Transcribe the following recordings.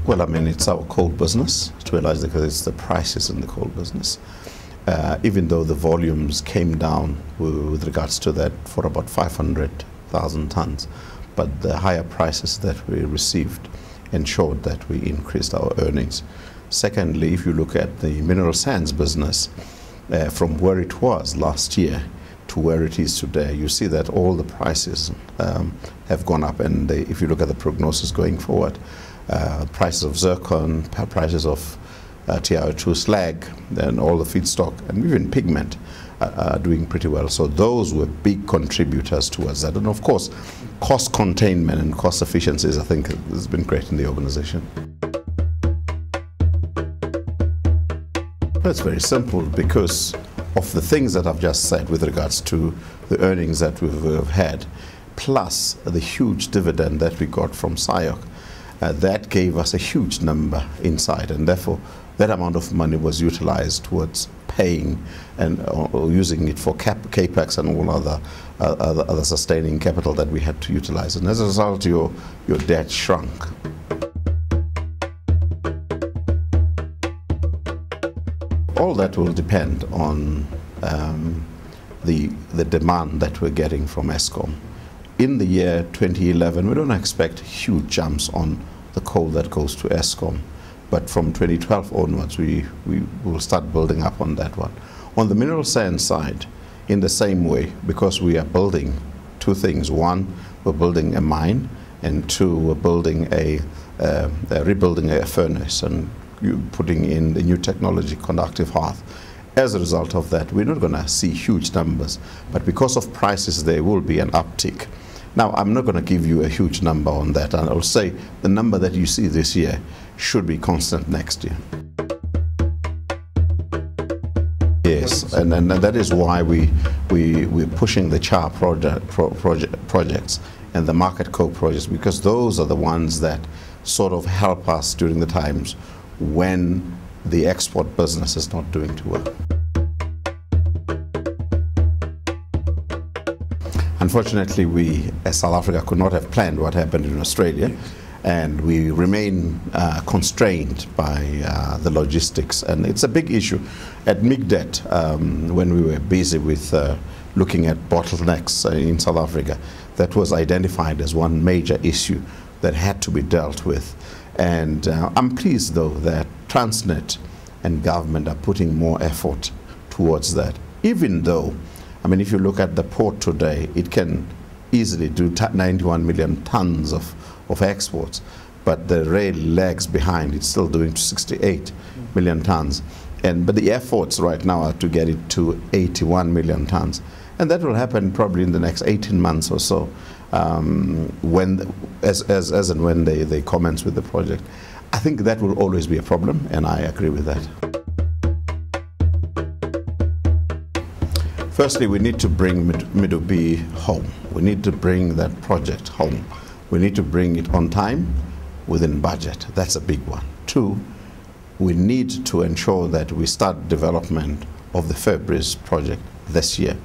Well, I mean, it's our coal business, to realize because it's the prices in the coal business. Even though the volumes came down with regards to that for about 500,000 tons, but the higher prices that we received ensured that we increased our earnings. Secondly, if you look at the mineral sands business, from where it was last year to where it is today, you see that all the prices have gone up, and if you look at the prognosis going forward, prices of zircon, prices of TiO2 slag, then all the feedstock, and even pigment are doing pretty well. So those were big contributors towards that. And of course, cost containment and cost efficiencies, I think, has been great in the organization. It's very simple because of the things that I've just said with regards to the earnings that we've had, plus the huge dividend that we got from SIOC. That gave us a huge number inside, and therefore that amount of money was utilized towards paying and or using it for capex and all other sustaining capital that we had to utilize. And as a result, your debt shrunk. All that will depend on the demand that we're getting from Eskom. In the year 2011, we don't expect huge jumps on the coal that goes to Eskom, but from 2012 onwards, we will start building up on that one. On the mineral sand side, in the same way, because we are building two things. One, we're building a mine, and two, we're building rebuilding a furnace and putting in the new technology, conductive hearth. As a result of that, we're not going to see huge numbers, but because of prices, there will be an uptick. Now, I'm not going to give you a huge number on that, and I'll say the number that you see this year should be constant next year. Yes, and that is why we're pushing the CHAR projects and the market coke projects, because those are the ones that sort of help us during the times when the export business is not doing too well. Unfortunately, we as South Africa could not have planned what happened in Australia, and we remain constrained by the logistics, and it's a big issue. At Migdet, when we were busy with looking at bottlenecks in South Africa, that was identified as one major issue that had to be dealt with. And I'm pleased, though, that Transnet and government are putting more effort towards that. Even though, I mean, if you look at the port today, it can easily do 91 million tons of exports, but the rail lags behind. It's still doing 68 million tons. But the efforts right now are to get it to 81 million tons. And that will happen probably in the next 18 months or so, as and when they commence with the project. I think that will always be a problem, and I agree with that. Firstly, we need to bring Medupi home. We need to bring that project home. We need to bring it on time, within budget. That's a big one. Two, we need to ensure that we start development of the Fairbridge project this year,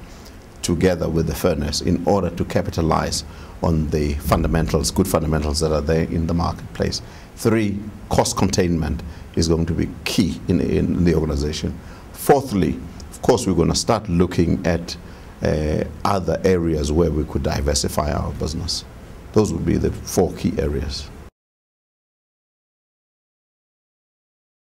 together with the furnace, in order to capitalize on the fundamentals, good fundamentals that are there in the marketplace. Three, cost containment is going to be key in the organization. Fourthly, of course, we're going to start looking at other areas where we could diversify our business. Those would be the four key areas.